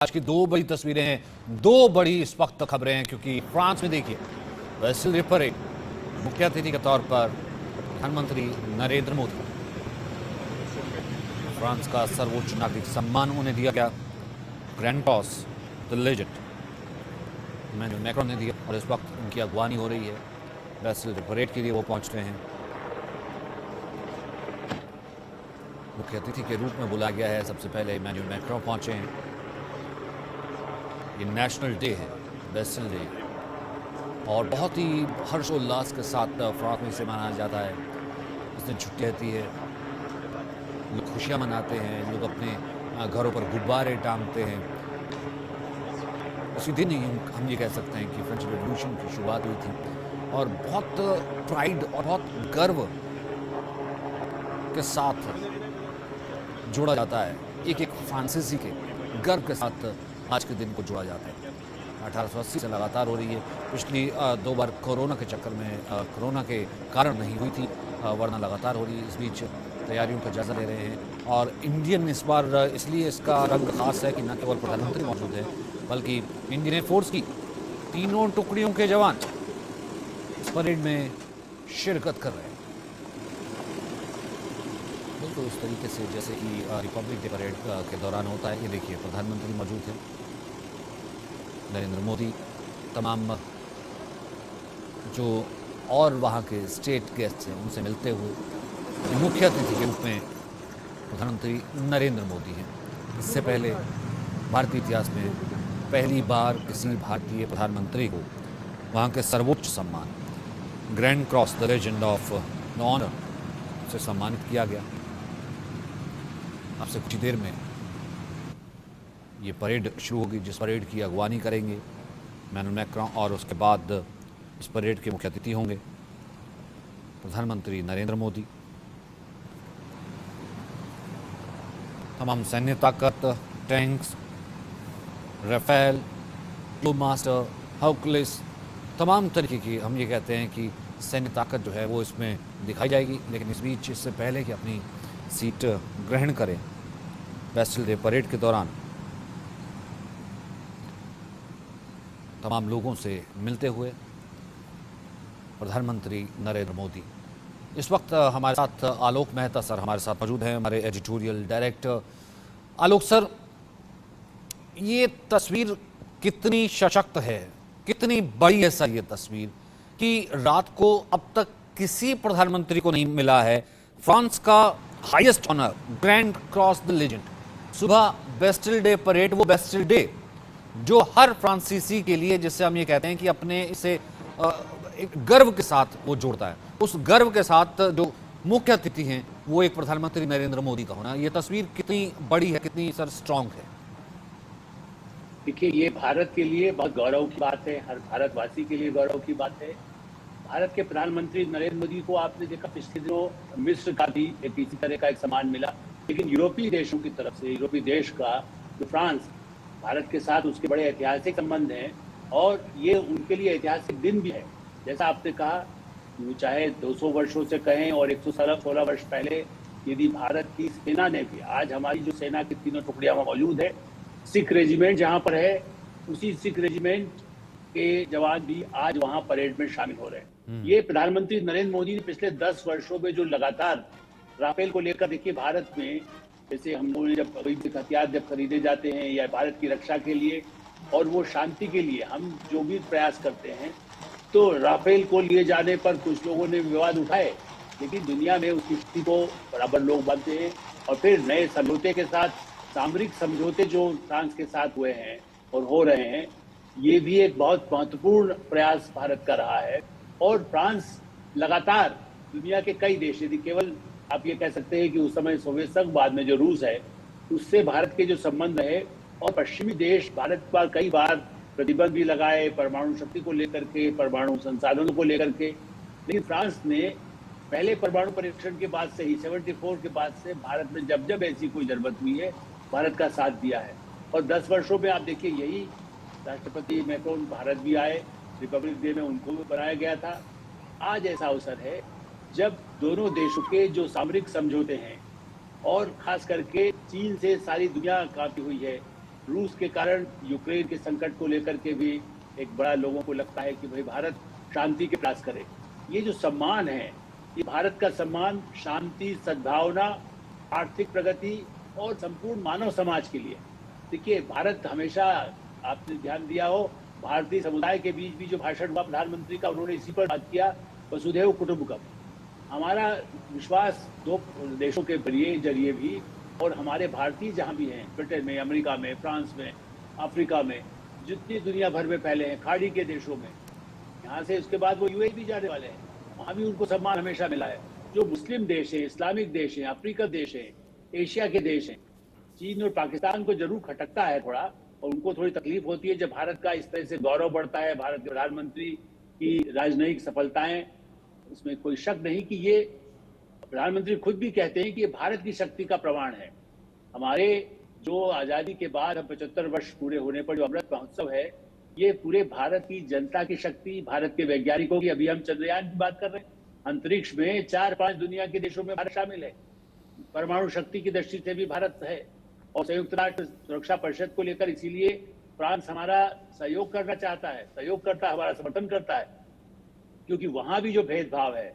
आज की दो बड़ी तस्वीरें हैं, दो बड़ी इस वक्त खबरें हैं, क्योंकि फ्रांस में देखिए बैसिल डे परेड मुख्य अतिथि के तौर पर प्रधानमंत्री नरेंद्र मोदी, फ्रांस का सर्वोच्च नागरिक सम्मान उन्हें दिया गया, grand cross the legend Emmanuel Macron ने दिया और इस वक्त उनकी अगवानी हो रही है। बैसिल डे परेड के लिए वो पहुंच रहे हैं, मुख्य अतिथि के रूप में बुलाया गया है। सबसे पहले इमैनुअल मैक्रोन पहुंचे हैं। ये नेशनल डे है, बैसिल डे, और बहुत ही हर्षोल्लास के साथ फ्रांस में इसे मनाया जाता है। इस दिन छुट्टी रहती है, लोग खुशियाँ मनाते हैं, लोग अपने घरों पर गुब्बारे टांगते हैं। उसी दिन ही हम ये कह सकते हैं कि फ्रेंच रेवोल्यूशन की शुरुआत हुई थी और बहुत प्राइड और बहुत गर्व के साथ जोड़ा जाता है। एक एक फ्रांसीसी के गर्व के साथ आज के दिन को जोड़ा जाता है। 1880 से लगातार हो रही है। पिछली दो बार कोरोना के चक्कर में, कोरोना के कारण नहीं हुई थी, वरना लगातार हो रही है। इस बीच तैयारियों का जायजा ले रहे हैं और इंडियन इस बार इसलिए इसका रंग खास है कि न केवल प्रधानमंत्री मौजूद है, बल्कि इंडियन एयरफोर्स की तीनों टुकड़ियों के जवान इस परेड में शिरकत कर रहे हैं। बिल्कुल उस तरीके से जैसे कि रिपब्लिक डे परेड के दौरान होता है। ये देखिए प्रधानमंत्री मौजूद हैं, नरेंद्र मोदी, तमाम जो और वहाँ के स्टेट गेस्ट हैं उनसे मिलते हुए मुख्य अतिथि के रूप में प्रधानमंत्री नरेंद्र मोदी हैं। इससे पहले भारतीय इतिहास में पहली बार किसी भारतीय प्रधानमंत्री को वहाँ के सर्वोच्च सम्मान grand cross the legend of honour से सम्मानित किया गया। आपसे कुछ देर में ये परेड शुरू होगी, जिस परेड की अगवानी करेंगे इमैनुअल मैक्रोन, और उसके बाद इस परेड के मुख्य अतिथि होंगे प्रधानमंत्री नरेंद्र मोदी। तमाम सैन्य ताकत, टैंक्स, राफेल, ग्लोबमास्टर, हर्कुलिस, तमाम तरीके की हम ये कहते हैं कि सैन्य ताकत जो है वो इसमें दिखाई जाएगी। लेकिन इस बीच, इससे पहले कि अपनी सीट ग्रहण करें बैसिल डे परेड के दौरान, तमाम लोगों से मिलते हुए प्रधानमंत्री नरेंद्र मोदी। इस वक्त हमारे साथ आलोक मेहता सर हमारे साथ मौजूद हैं, हमारे एडिटोरियल डायरेक्टर। आलोक सर, ये तस्वीर कितनी सशक्त है, कितनी बड़ी है सर ये तस्वीर, कि रात को अब तक किसी प्रधानमंत्री को नहीं मिला है फ्रांस का highest honour grand cross the legend. सुबह बैस्टिल डे परेड, वो बैस्टिल डे जो हर फ्रांसीसी के लिए, जिससे हम ये कहते हैं कि अपने इसे एक गर्व के साथ वो जोड़ता है, उस गर्व के साथ जो मुख्य अतिथि हैं वो एक प्रधानमंत्री नरेंद्र मोदी का होना। ये तस्वीर कितनी बड़ी है, कितनी सर स्ट्रांग है? देखिए, ये भारत के लिए बहुत गौरव की बात है, हर भारतवासी के लिए गौरव की बात है। भारत के प्रधानमंत्री नरेंद्र मोदी को आपने देखा पिछले दिनों मिस्र का भी एक इसी तरह का एक सम्मान मिला, लेकिन यूरोपीय देशों की तरफ से, यूरोपीय देश का जो फ्रांस, भारत के साथ उसके बड़े ऐतिहासिक संबंध हैं और ये उनके लिए ऐतिहासिक दिन भी है। जैसा आपने कहा, चाहे 200 वर्षों से कहें और 116 वर्ष पहले, यदि भारत की सेना ने भी, आज हमारी जो सेना की तीनों टुकड़ियां मौजूद है, सिख रेजिमेंट जहाँ पर है, उसी सिख रेजिमेंट के जवान भी आज वहाँ परेड में शामिल हो रहे हैं। ये प्रधानमंत्री नरेंद्र मोदी ने पिछले 10 वर्षों में जो लगातार राफेल को लेकर, देखिए भारत में जैसे हम लोग जब हथियार जब खरीदे जाते हैं या भारत की रक्षा के लिए और वो शांति के लिए हम जो भी प्रयास करते हैं, तो राफेल को लिए जाने पर कुछ लोगों ने विवाद उठाए, लेकिन दुनिया में उसकी स्थिति को बराबर लोग मानते हैं। और फिर नए समझौते के साथ, सामरिक समझौते जो फ्रांस के साथ हुए हैं और हो रहे हैं, ये भी एक बहुत महत्वपूर्ण प्रयास भारत का रहा है। और फ्रांस लगातार दुनिया के कई देश, यदि केवल आप ये कह सकते हैं कि उस समय सोवियत संघ, बाद में जो रूस है, उससे भारत के जो संबंध है, और पश्चिमी देश भारत पर कई बार प्रतिबंध भी लगाए परमाणु शक्ति को लेकर के, परमाणु संसाधनों को लेकर के, लेकिन फ्रांस ने पहले परमाणु परीक्षण के बाद से ही, 74 के बाद से भारत में जब जब ऐसी कोई जरूरत हुई है, भारत का साथ दिया है। और 10 वर्षों में आप देखिए, यही राष्ट्रपति मैक्रोन भारत भी आए, रिपब्लिक डे में उनको भी बनाया गया था। आज ऐसा अवसर है जब दोनों देशों के जो सामरिक समझौते हैं, और खास करके चीन से सारी दुनिया कांपी हुई है, रूस के कारण यूक्रेन के संकट को लेकर के भी एक बड़ा लोगों को लगता है कि भाई भारत शांति के प्रयास करे। ये जो सम्मान है, ये भारत का सम्मान शांति, सद्भावना, आर्थिक प्रगति और संपूर्ण मानव समाज के लिए। देखिए, भारत हमेशा, आपने ध्यान दिया हो, भारतीय समुदाय के बीच भी जो भाषण हुआ प्रधानमंत्री का, उन्होंने इसी पर बात किया, वसुधैव कुटुंबकम। हमारा विश्वास दो देशों के जरिए भी, और हमारे भारतीय जहाँ भी हैं, ब्रिटेन में, अमेरिका में, फ्रांस में, अफ्रीका में, जितनी दुनिया भर में फैले हैं, खाड़ी के देशों में, यहाँ से उसके बाद वो यूएई भी जाने वाले हैं, वहाँ भी उनको सम्मान हमेशा मिला है। जो मुस्लिम देश है, इस्लामिक देश है, अफ्रीका देश है, एशिया के देश हैं, चीन और पाकिस्तान को जरूर खटकता है थोड़ा, और उनको थोड़ी तकलीफ होती है जब भारत का इस तरह से गौरव बढ़ता है, भारत के प्रधानमंत्री की राजनयिक सफलताएं, उसमें कोई शक नहीं कि ये, प्रधानमंत्री खुद भी कहते हैं कि ये भारत की शक्ति का प्रमाण है। हमारे जो आज़ादी के बाद हम 75 वर्ष पूरे होने पर जो अमृत महोत्सव है, ये पूरे भारत की जनता की शक्ति, भारत के वैज्ञानिकों की, अभी हम चंद्रयान की बात कर रहे हैं, अंतरिक्ष में 4-5 दुनिया के देशों में भारत शामिल है, परमाणु शक्ति की दृष्टि से भी भारत है, और संयुक्त राष्ट्र सुरक्षा परिषद को लेकर इसीलिए फ्रांस हमारा सहयोग करना चाहता है, सहयोग करता है, हमारा समर्थन करता है, क्योंकि वहां भी जो भेदभाव है,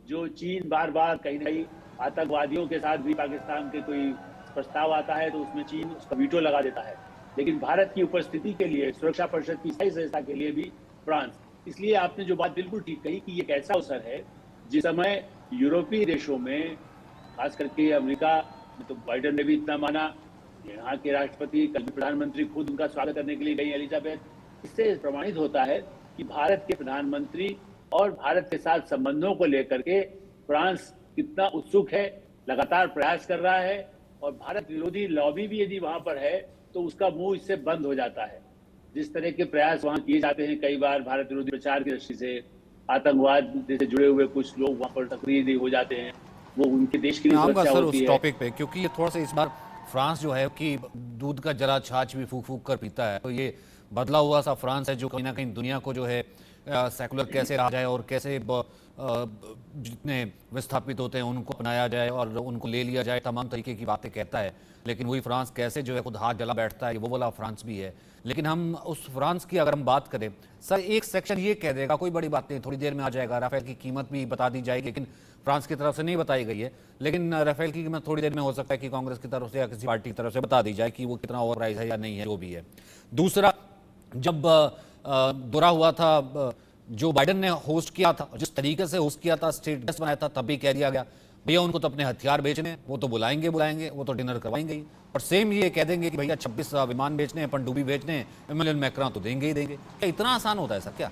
जो चीन बार बार कहीं ना कहीं आतंकवादियों के साथ भी पाकिस्तान के कोई प्रस्ताव आता है तो उसमें चीन उसका वीटो लगा देता है, लेकिन भारत की उपस्थिति के लिए, सुरक्षा परिषद की स्थायी सदस्यता के लिए भी फ्रांस। इसलिए आपने जो बात बिल्कुल ठीक कही कि ये एक ऐसा अवसर है जिस समय यूरोपीय देशों में, खास करके अमेरिका में तो बाइडेन ने भी इतना माना, यहाँ के राष्ट्रपति, कल प्रधानमंत्री खुद उनका स्वागत करने के लिए गई एलिजाबेथ। इससे प्रमाणित होता है कि भारत के प्रधानमंत्री और भारत के साथ संबंधों को लेकर के फ्रांस कितना उत्सुक है, लगातार प्रयास कर रहा है, और भारत विरोधी लॉबी भी यदि वहां पर है तो उसका मुंह इससे बंद हो जाता है। जिस तरह के प्रयास वहां किए जाते हैं, कई बार भारत विरोधी प्रचार की दृष्टि से आतंकवाद से जुड़े हुए कुछ लोग वहां पर सक्रिय हो जाते हैं, वो उनके देश के लिए सुरक्षा सर होती उस है। टॉपिक पे, क्योंकि ये थोड़ा सा इस बार फ्रांस जो है कि दूध का जला छाछ भी फूक फूक कर पीता है, तो ये बदला हुआ सा फ्रांस है जो कहीं ना कहीं दुनिया को जो है सेकुलर कैसे रहा जाए और कैसे जितने विस्थापित होते हैं उनको अपनाया जाए और उनको ले लिया जाए, तमाम तरीके की बातें कहता है। लेकिन वही फ्रांस कैसे जो है खुद हाथ जला बैठता है, वो वाला फ्रांस भी है। लेकिन हम उस फ्रांस की अगर हम बात करें, सर एक सेक्शन ये कह देगा कोई बड़ी बात नहीं, थोड़ी देर में आ जाएगा, राफेल की कीमत भी बता दी जाएगी, लेकिन फ्रांस की तरफ से नहीं बताई गई है। लेकिन राफेल की कीमत थोड़ी देर में हो सकता है कि कांग्रेस की तरफ से या किसी पार्टी की तरफ से बता दी जाए कि वो कितना ओवर प्राइस है या नहीं है, जो भी है। दूसरा, जब दौरा हुआ था जो बाइडेन ने होस्ट किया था, जिस तरीके से होस्ट किया था, स्टेट गेस्ट बनाया था, तब भी कह दिया गया भैया उनको तो अपने हथियार बेचने, वो तो बुलाएंगे, वो तो डिनर करवाएंगे ही, और सेम ये कह देंगे कि भैया 26 विमान बेचने हैं, पनडुब्बी बेचने हैं, इमैनुअल मैक्रों तो देंगे ही देंगे। क्या इतना आसान होता है सर? क्या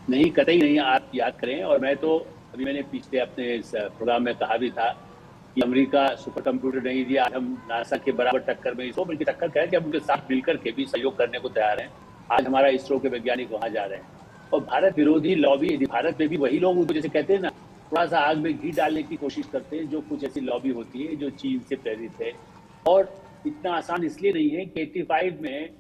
नहीं, कतई नहीं। आप याद करें, और मैं तो अभी मैंने पिछले अपने इस प्रोग्राम में कहा भी था कि अमेरिका सुपर कंप्यूटर नहीं दिया, आज हम नासा के बराबर टक्कर में, इसरो बल्कि टक्कर करें कि हम उनके साथ मिलकर के भी सहयोग करने को तैयार हैं। आज हमारा इसरो के वैज्ञानिक वहां जा रहे हैं, और भारत विरोधी लॉबी, यदि भारत में भी वही लोग उनको जैसे कहते हैं ना, थोड़ा सा आग में घी डालने की कोशिश करते हैं, जो कुछ ऐसी लॉबी होती है जो चीन से प्रेरित है। और इतना आसान इसलिए नहीं है कि 85 में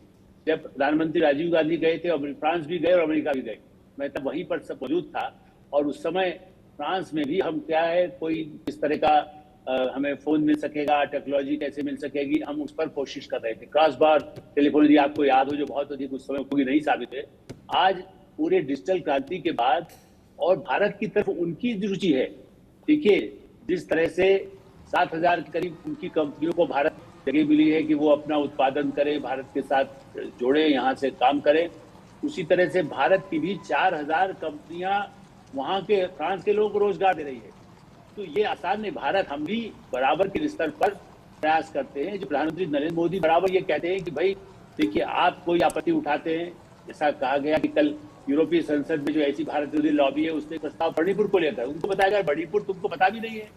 जब प्रधानमंत्री राजीव गांधी गए थे और फ्रांस भी गए और अमेरिका भी गए, मैं तब वहीं पर सब मौजूद था, और उस समय फ्रांस में भी हम क्या है, कोई इस तरह का हमें फोन मिल सकेगा, टेक्नोलॉजी कैसे मिल सकेगी, हम उस पर कोशिश कर रहे थे। क्रॉस बार टेलीफोन, यदि आपको याद हो, जो बहुत अधिक उस समय उपयोगी नहीं साबित है, आज पूरे डिजिटल क्रांति के बाद और भारत की तरफ उनकी रुचि है। देखिए, जिस तरह से 7,000 के करीब उनकी कंपनियों को भारत जगह मिली है कि वो अपना उत्पादन करे, भारत के साथ जोड़े, यहाँ से काम करें, उसी तरह से भारत की भी 4,000 कंपनियां वहाँ के फ्रांस के लोगों को रोजगार दे रही है। तो ये आसान नहीं। भारत, हम भी बराबर के स्तर पर प्रयास करते हैं। जो प्रधानमंत्री नरेंद्र मोदी बराबर ये कहते हैं कि भाई देखिए, आप कोई आपत्ति उठाते हैं, जैसा कहा गया कि कल यूरोपीय संसद में जो ऐसी भारत विरोधी लॉबी है उसने प्रस्ताव मणिपुर को लेकर, उनको बताया गया मणिपुर तुमको पता भी नहीं है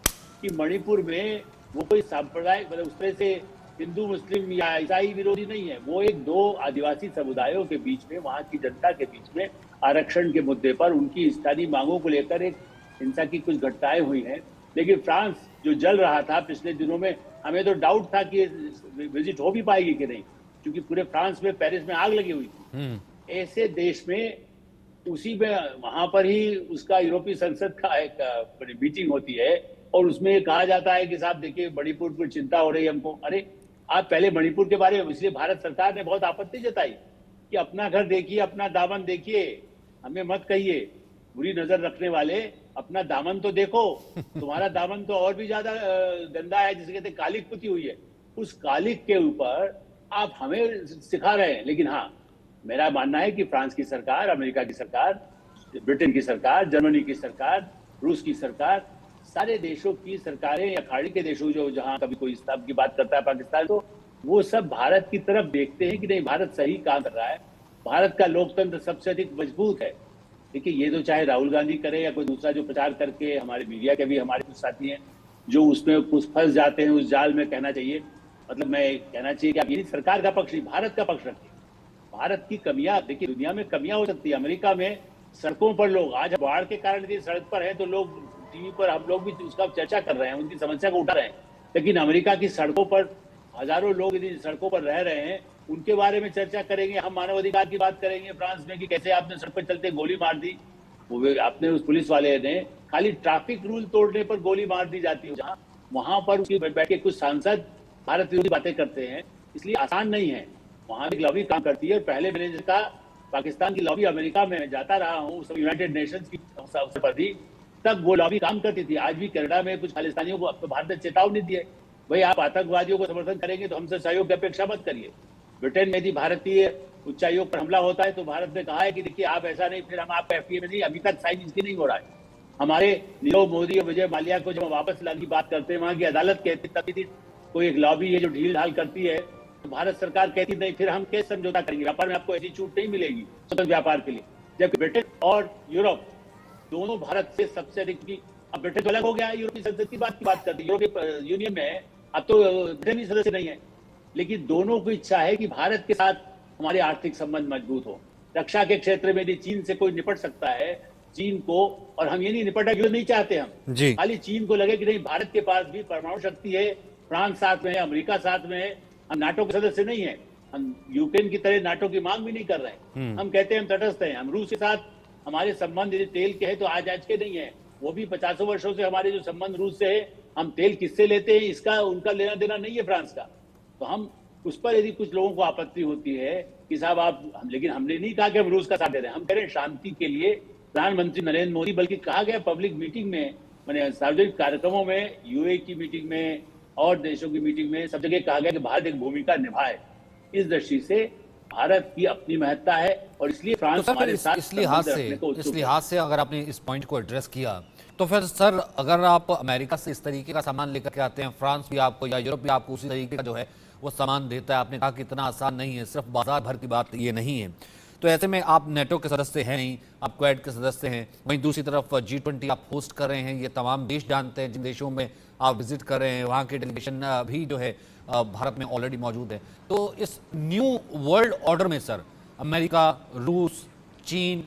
कि मणिपुर में वो कोई सांप्रदायिक, मतलब उस तरह से हिंदू मुस्लिम या ईसाई विरोधी नहीं है, वो एक दो आदिवासी समुदायों के बीच में, वहां की जनता के बीच में आरक्षण के मुद्दे पर उनकी स्थानीय मांगों को लेकर एक हिंसा की कुछ घटनाएं हुई हैं। लेकिन फ्रांस जो जल रहा था पिछले दिनों में, हमें तो डाउट था कि विजिट हो भी पाएगी कि नहीं, क्योंकि पूरे फ्रांस में, पेरिस में आग लगी हुई थी। ऐसे देश में, उसी में वहां पर ही उसका यूरोपीय संसद का एक मीटिंग होती है और उसमें कहा जाता है कि साहब देखिए, मणिपुर पर चिंता हो रही है हमको। अरे आप पहले मणिपुर के बारे में, इसलिए भारत सरकार ने बहुत आपत्ति जताई कि अपना घर देखिए, अपना दामन देखिए, हमें मत कहिए बुरी नजर रखने वाले, अपना दामन तो देखो। तुम्हारा दामन तो और भी ज्यादा गंदा है, जिसे कहते हैं कालिक पुती हुई है। उस कालिक के ऊपर आप हमें सिखा रहे हैं। लेकिन हाँ, मेरा मानना है कि फ्रांस की सरकार, अमेरिका की सरकार, ब्रिटेन की सरकार, जर्मनी की सरकार, रूस की सरकार, सारे देशों की सरकारें या खाड़ी के देशों जो जहां कभी कोई इस्लाम की बात करता है पाकिस्तान, तो वो सब भारत की तरफ देखते हैं कि नहीं, भारत सही काम कर रहा है, भारत का लोकतंत्र सबसे अधिक मजबूत है। देखिए, ये तो चाहे राहुल गांधी करे या कोई दूसरा जो प्रचार करके, हमारे मीडिया के भी हमारे कुछ साथी हैं जो उसमें कुछ फंस जाते हैं उस जाल में। कहना चाहिए, मतलब मैं कहना चाहिए कि आप ये सरकार का पक्ष नहीं, भारत का पक्ष रखिए। भारत की कमियां देखिए, दुनिया में कमियां हो सकती है। अमेरिका में सड़कों पर लोग आज बाढ़ के कारण यदि सड़क पर है तो लोग टीवी पर, हम लोग भी उसका चर्चा कर रहे हैं, उनकी समस्या को उठा रहे हैं। लेकिन अमेरिका की सड़कों पर हजारों लोग यदि सड़कों पर रह रहे हैं, उनके बारे में चर्चा करेंगे। हम मानवाधिकार की बात करेंगे फ्रांस में कि कैसे आपने सड़क पर चलते गोली मार दी, वो आपने उस पुलिस वाले ने खाली ट्रैफिक रूल तोड़ने पर गोली मार दी जाती है जहां, वहां पर उसकी बैठ के कुछ सांसद भारत विरोधी बातें करते हैं। इसलिए आसान नहीं है, वहां भी लॉबी काम करती है। पहले मैंने कहा पाकिस्तान की लॉबी अमेरिका में जाता रहा हूँ, यूनाइटेड नेशंस की पर थी, तब वो लॉबी काम करती थी। आज भी कनाडा में कुछ खालिस्तानियों को अब तो भारत ने चेतावनी दी है, भाई आप आतंकवादियों को समर्थन करेंगे तो हमसे सहयोग की अपेक्षा मत करिए। ब्रिटेन में यदि भारतीय उच्चायोग पर हमला होता है तो भारत ने कहा है कि देखिए आप ऐसा नहीं, फिर हम आपका एफटीए में नहीं, अभी तक साइन इसकी नहीं हो रहा है। हमारे नीरव मोदी और विजय माल्या को जब वापस लाने की बात करते हैं, वहां की अदालत कहती थी कोई एक लॉबी है जो ढील ढाल करती है, तो भारत सरकार कहती नहीं, फिर हम कैसे समझौता करेंगे, व्यापार में आपको ऐसी छूट नहीं मिलेगी स्वतंत्र व्यापार के लिए। जबकि ब्रिटेन और यूरोप दोनों भारत से सबसे अधिक की, अब ब्रिटेन तो अलग हो गया है, यूरोपीय संसद की बात करती है, यूरोपीय यूनियन में अब तो ब्रिटेन भी सदस्य नहीं है। लेकिन दोनों की इच्छा है कि भारत के साथ हमारे आर्थिक संबंध मजबूत हो। रक्षा के क्षेत्र में यदि चीन से कोई निपट सकता है, चीन को, और हम ये नहीं निपटना क्यों नहीं चाहते, हम खाली चीन को लगे कि नहीं भारत के पास भी परमाणु शक्ति है, फ्रांस साथ में है, अमेरिका साथ में है, हम नाटो के सदस्य नहीं है, हम यूक्रेन की तरह नाटो की मांग भी नहीं कर रहे हैं। हम कहते हैं हम तटस्थ हैं। हम रूस के साथ हमारे संबंध यदि तेल के हैं तो आज के नहीं है, वो भी 50 वर्षों से हमारे जो संबंध रूस से है, हम तेल किससे लेते हैं इसका उनका लेना देना नहीं है फ्रांस का। तो हम उस पर यदि कुछ लोगों को आपत्ति होती है कि साहब आप, लेकिन हमने नहीं कहा कि हम रूस का साथ दे रहे हैं, हम कह रहे हैं शांति के लिए प्रधानमंत्री नरेंद्र मोदी, बल्कि कहा गया पब्लिक मीटिंग में, मैंने सार्वजनिक कार्यक्रमों में, यूए की मीटिंग में और देशों की मीटिंग में, सब जगह कहा गया कि भारत एक भूमिका निभाए। इस दृष्टि से भारत की अपनी महत्ता है और इसलिए फ्रांस तो हमारे साथ इस लिहाज से अगर आपने इस पॉइंट को एड्रेस किया, तो फिर सर अगर आप अमेरिका से इस तरीके का सामान लेकर के आते हैं, फ्रांस भी आपको या यूरोप भी आपको उसी तरीके का जो है वो सामान देता है, आपने कहा कि इतना आसान नहीं है, सिर्फ बाजार भर की बात ये नहीं है, तो ऐसे में आप नेटो के सदस्य हैं नहीं, आप क्वेड के सदस्य हैं, वहीं दूसरी तरफ G20 आप होस्ट कर रहे हैं, ये तमाम देश जानते हैं, जिन देशों में आप विजिट कर रहे हैं वहाँ के डेलीगेशन भी जो है भारत में ऑलरेडी मौजूद है। तो इस न्यू वर्ल्ड ऑर्डर में सर अमेरिका, रूस, चीन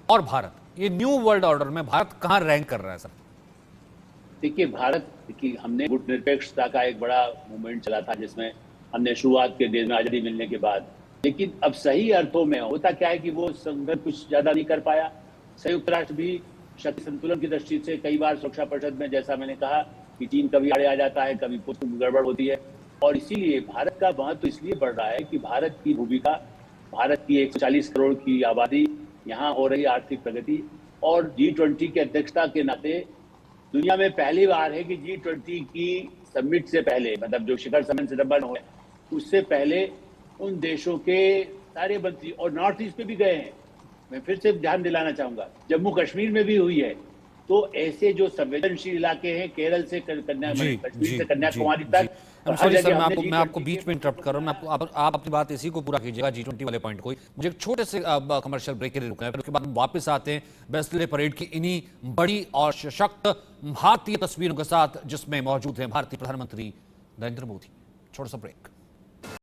और भारत, ये न्यू वर्ल्ड ऑर्डर में भारत कहाँ रैंक कर रहा है सर? देखिए, भारत की हमने गुटनिरपेक्षता का एक बड़ा मूवमेंट चला था जिसमें हमने शुरुआत के देश में आजादी मिलने के बाद, लेकिन अब सही अर्थों में होता क्या है कि वो संगठन कुछ ज्यादा नहीं कर पाया। संयुक्त राष्ट्र भी शक्ति संतुलन की दृष्टि से कई बार सुरक्षा परिषद में, जैसा मैंने कहा कि चीन कभी आड़े आ जाता है, कभी कुछ गड़बड़ होती है, और इसीलिए भारत का महत्व इसलिए बढ़ रहा है कि भारत की भूमिका, भारत की 140 करोड़ की आबादी, यहाँ हो रही आर्थिक प्रगति और G20 की अध्यक्षता के नाते दुनिया में पहली बार है कि G20 की समिट से पहले, मतलब जो शिखर सम्मेलन सितंबर में हुआ, उससे पहले उन देशों के सारे मंत्री, और नॉर्थ ईस्ट पे भी गए हैं, मैं फिर से ध्यान दिलाना चाहूंगा, जम्मू कश्मीर में भी हुई है। तो ऐसे जो संवेदनशील इलाके हैं, केरल से कश्मीर से कन्याकुमारी तक, सॉरी सर, मैं आपको बीच में इंटरप्ट कर रहा हूँ, आप अपनी बात इसी को पूरा कीजिएगा G20 वाले पॉइंट को। मुझे एक छोटे से कमर्शियल ब्रेक के लिए रुकना है, फिर उसके बाद हम वापस आते हैं बेस्टले परेड की इन्हीं बड़ी और सशक्त भारतीय तस्वीरों के साथ, जिसमें मौजूद है भारतीय प्रधानमंत्री नरेंद्र मोदी। छोटा सा ब्रेक।